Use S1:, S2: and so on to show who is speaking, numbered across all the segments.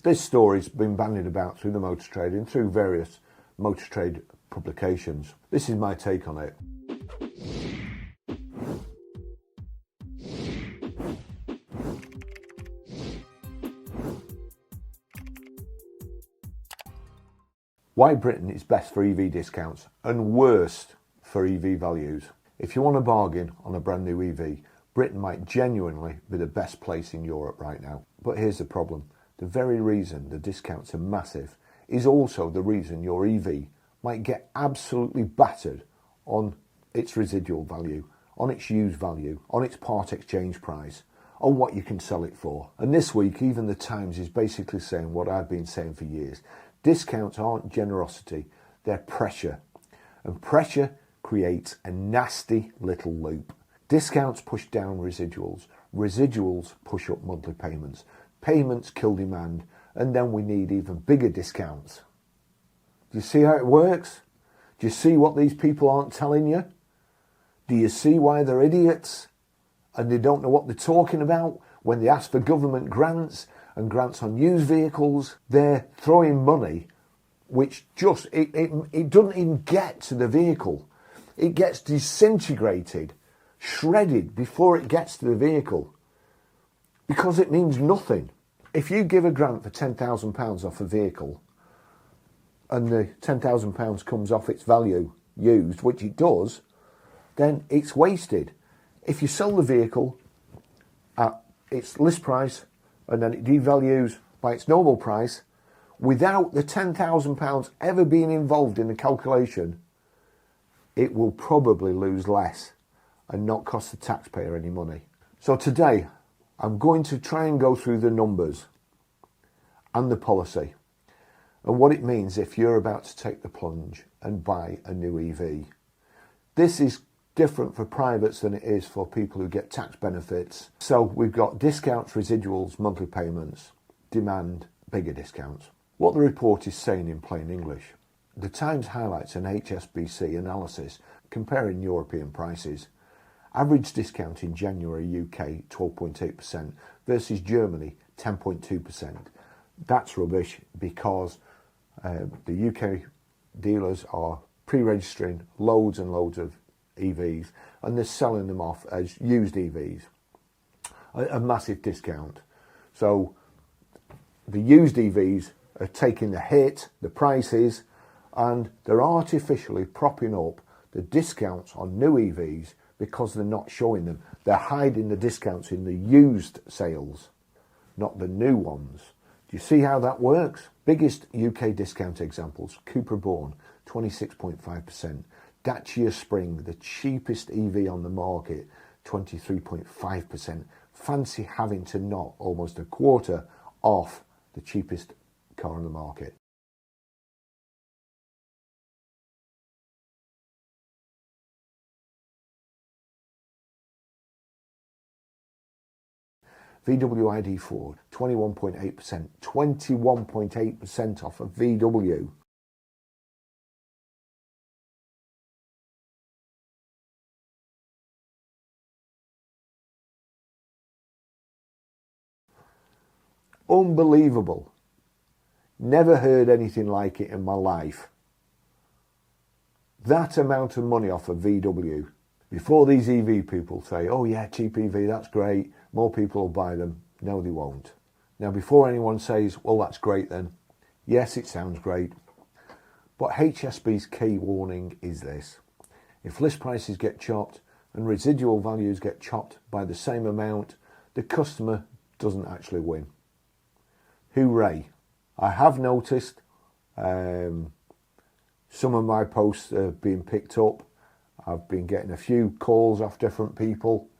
S1: This story's been bandied about through the motor trade and through various motor trade publications. This is my take on it. Why Britain is best for EV discounts and worst for EV values. If you want a bargain on a brand new EV, Britain might genuinely be the best place in Europe right now. But here's the problem. The very reason the discounts are massive is also the reason your EV might get absolutely battered on its residual value, on its used value, on its part exchange price, on what you can sell it for. And this week, even the Times is basically saying what I've been saying for years. Discounts aren't generosity, they're pressure. And pressure creates a nasty little loop. Discounts push down residuals, residuals push up monthly payments, payments kill demand, and then we need even bigger discounts. Do you see how it works? Do you see what these people aren't telling you? Do you see why they're idiots and they don't know what they're talking about when they ask for government grants and grants on used vehicles? They're throwing money which just, it doesn't even get to the vehicle. It gets disintegrated, shredded before it gets to the vehicle because it means nothing. If you give a grant for £10,000 off a vehicle and the £10,000 comes off its value used, which it does, then it's wasted. If you sell the vehicle at its list price and then it devalues by its normal price, without the £10,000 ever being involved in the calculation, it will probably lose less and not cost the taxpayer any money. So today, I'm going to try and go through the numbers and the policy and what it means if you're about to take the plunge and buy a new EV. This is different for privates than it is for people who get tax benefits. So we've got discounts, residuals, monthly payments, demand, bigger discounts. What the report is saying in plain English. The Times highlights an HSBC analysis comparing European prices. Average discount in January UK 12.8% versus Germany 10.2%. That's rubbish because the UK dealers are pre-registering loads and loads of EVs and they're selling them off as used EVs. A massive discount. So the used EVs are taking the hit, the prices, and they're artificially propping up the discounts on new EVs because they're not showing them. They're hiding the discounts in the used sales, not the new ones. Do you see how that works? Biggest UK discount examples, Cupra Born, 26.5%. Dacia Spring, the cheapest EV on the market, 23.5%. Fancy having to knock almost a quarter off the cheapest car on the market. VW ID4, 21.8%, 21.8% off of VW. Unbelievable. Never heard anything like it in my life. That amount of money off of VW. Before these EV people say, oh yeah, cheap EV, that's great, more people will buy them. No, they won't. Now, before anyone says, well, that's great then, yes, it sounds great. But HSB's key warning is this. If list prices get chopped and residual values get chopped by the same amount, the customer doesn't actually win. Hooray. I have noticed some of my posts are being picked up. I've been getting a few calls off different people,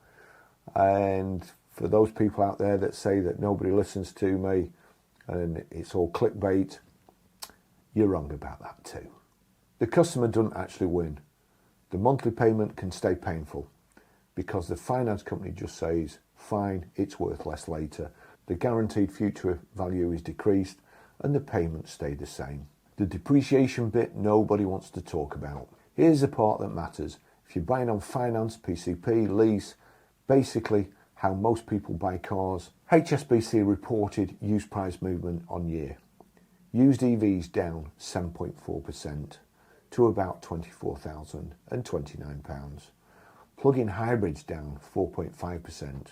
S1: and for those people out there that say that nobody listens to me and it's all clickbait, you're wrong about that too. The customer doesn't actually win. The monthly payment can stay painful because the finance company just says, fine, it's worth less later. The guaranteed future value is decreased and the payments stay the same. The depreciation bit nobody wants to talk about. Here's the part that matters. If you're buying on finance, PCP, lease, basically how most people buy cars. HSBC reported used price movement on year. Used EVs down 7.4% to about £24,029. Plug-in hybrids down 4.5%.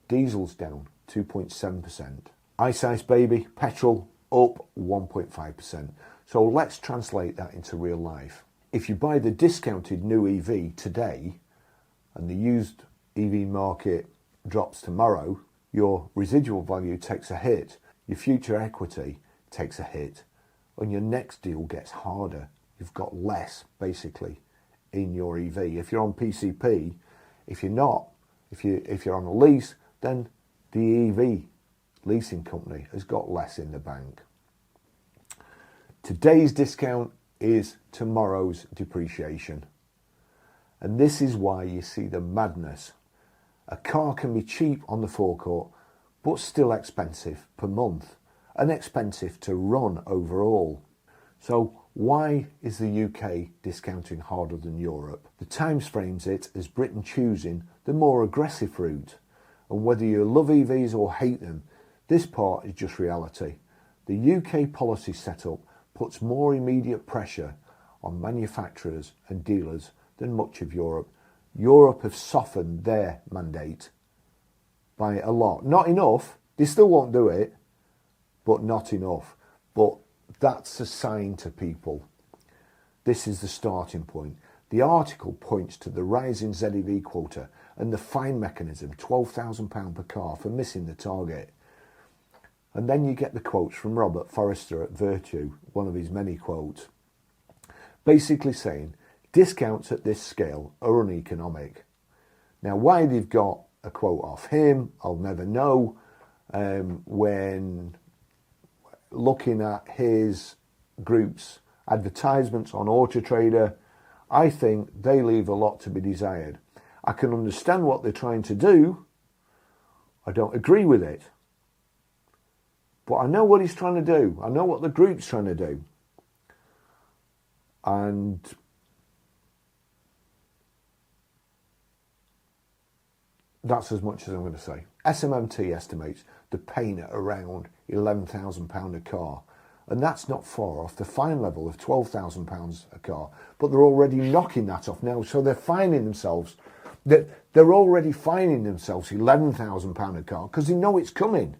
S1: Diesels down 2.7%. Ice baby, petrol up 1.5%. So let's translate that into real life. If you buy the discounted new EV today and the used EV market drops tomorrow, your residual value takes a hit, your future equity takes a hit, and your next deal gets harder. You've got less, basically, in your EV. If you're on PCP, if you're not, if you're on a lease, then the EV leasing company has got less in the bank. Today's discount is tomorrow's depreciation. And this is why you see the madness. A car can be cheap on the forecourt, but still expensive per month and expensive to run overall. So why is the UK discounting harder than Europe? The Times frames it as Britain choosing the more aggressive route. And whether you love EVs or hate them, this part is just reality. The UK policy setup puts more immediate pressure on manufacturers and dealers than much of Europe. Europe have softened their mandate by a lot. Not enough, they still won't do it, but not enough. But that's a sign to people. This is the starting point. The article points to the rising ZEV quota and the fine mechanism, £12,000 per car for missing the target. And then you get the quotes from Robert Forrester at Virtue, one of his many quotes, basically saying discounts at this scale are uneconomic. Now, why they've got a quote off him, I'll never know. When looking at his group's advertisements on Auto Trader, I think they leave a lot to be desired. I can understand what they're trying to do. I don't agree with it. But I know what he's trying to do. I know what the group's trying to do. And that's as much as I'm going to say. SMMT estimates the pain at around £11,000 a car. And that's not far off the fine level of £12,000 a car. But they're already knocking that off now. So they're fining themselves. They're already fining themselves £11,000 a car because they know it's coming.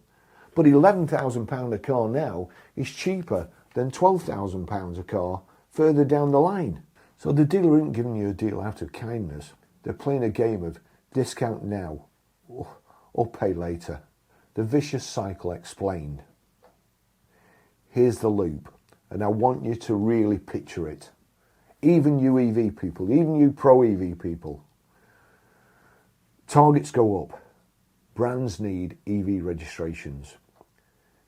S1: But £11,000 a car now is cheaper than £12,000 a car further down the line. So the dealer isn't giving you a deal out of kindness. They're playing a game of discount now or pay later. The vicious cycle explained. Here's the loop, and I want you to really picture it. Even you EV people, even you pro EV people. Targets go up. Brands need EV registrations.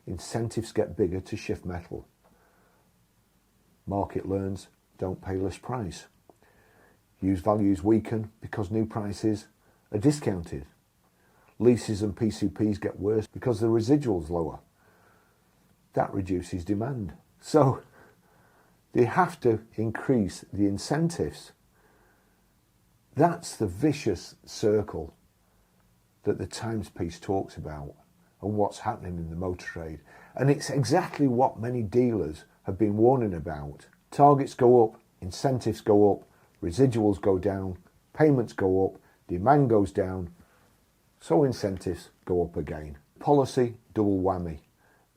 S1: Incentives get bigger to shift metal. Market learns, don't pay list price. Used values weaken because new prices are discounted. Leases and PCPs get worse because the residual's lower. That reduces demand. So they have to increase the incentives. That's the vicious circle that the Times piece talks about and what's happening in the motor trade. And it's exactly what many dealers have been warning about. Targets go up, incentives go up, residuals go down, payments go up, demand goes down, so incentives go up again. Policy double whammy,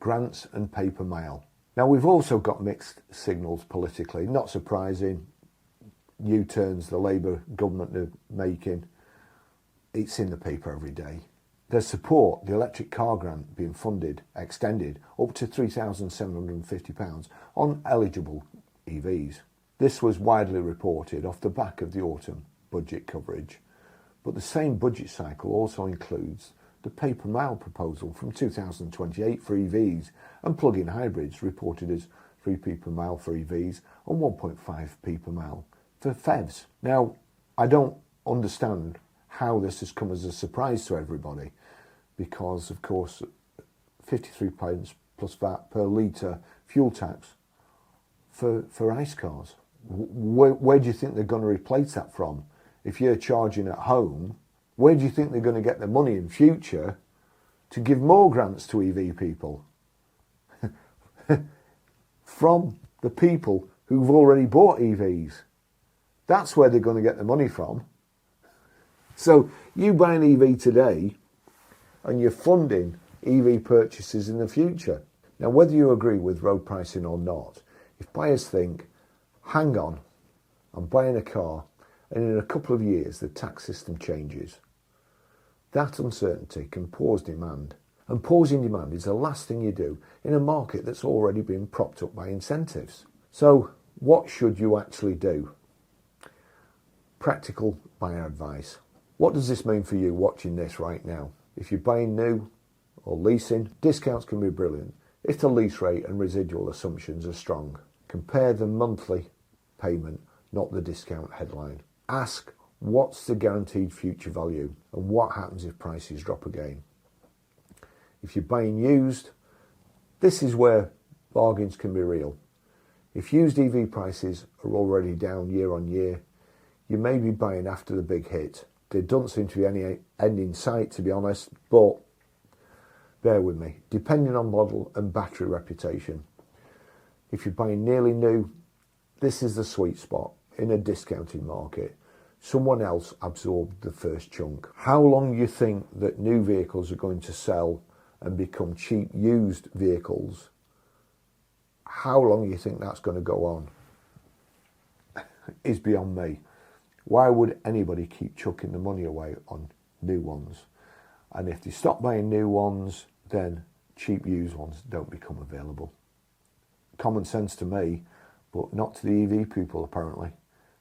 S1: grants and paper mail. Now we've also got mixed signals politically, not surprising. U-turns the Labour government are making. It's in the paper every day. There's support, the electric car grant being funded, extended up to £3,750 on eligible EVs. This was widely reported off the back of the autumn budget coverage, but the same budget cycle also includes the paper mail proposal from 2028 for EVs and plug-in hybrids reported as 3p per mile for EVs and 1.5p per mile for FEVs. Now, I don't understand how this has come as a surprise to everybody because, of course, £53 plus VAT per litre fuel tax for ICE cars. Where do you think they're going to replace that from? If you're charging at home Where do you think they're going to get the money in future to give more grants to EV people? From the people who've already bought EVs. That's where they're going to get the money from. So you buy an EV today and you're funding EV purchases in the future. Now, whether you agree with road pricing or not, if buyers think, hang on, I'm buying a car and in a couple of years the tax system changes, that uncertainty can pause demand. And pausing demand is the last thing you do in a market that's already been propped up by incentives. So what should you actually do? Practical buyer advice. What does this mean for you watching this right now? If you're buying new or leasing, discounts can be brilliant if the lease rate and residual assumptions are strong. Compare the monthly payment, not the discount headline. Ask what's the guaranteed future value and what happens if prices drop again. If you're buying used, this is where bargains can be real. If used EV prices are already down year on year, you may be buying after the big hit. There doesn't seem to be any end in sight, to be honest, but bear with me. Depending on model and battery reputation, if you're buying nearly new, this is the sweet spot in a discounted market. Someone else absorbed the first chunk. How long you think that new vehicles are going to sell and become cheap used vehicles, how long you think that's going to go on is beyond me. Why would anybody keep chucking the money away on new ones? And if they stop buying new ones, then cheap used ones don't become available. Common sense to me, but not to the EV people apparently.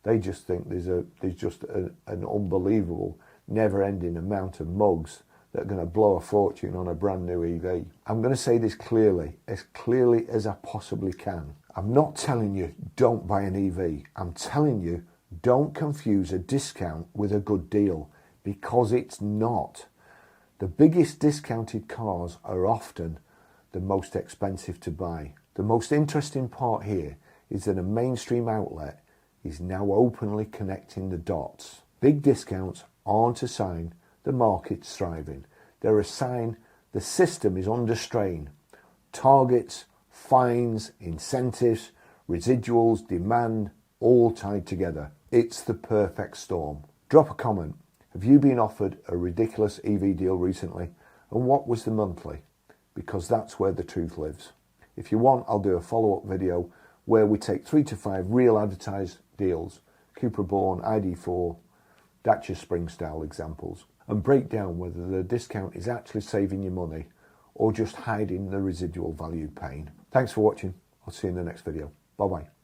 S1: They just think there's just an unbelievable, never-ending amount of mugs that are going to blow a fortune on a brand new EV. I'm going to say this clearly as I possibly can. I'm not telling you don't buy an EV. I'm telling you don't confuse a discount with a good deal, because it's not. The biggest discounted cars are often the most expensive to buy. The most interesting part here is that a mainstream outlet is now openly connecting the dots. Big discounts aren't a sign the market's thriving. They're a sign the system is under strain. Targets, fines, incentives, residuals, demand, all tied together. It's the perfect storm. Drop a comment. Have you been offered a ridiculous EV deal recently? And what was the monthly? Because that's where the truth lives. If you want, I'll do a follow-up video where we take 3 to 5 real advertised deals, Cupra Born, ID4, Dacia Spring style examples, and break down whether the discount is actually saving you money or just hiding the residual value pain. Thanks for watching. I'll see you in the next video. Bye bye.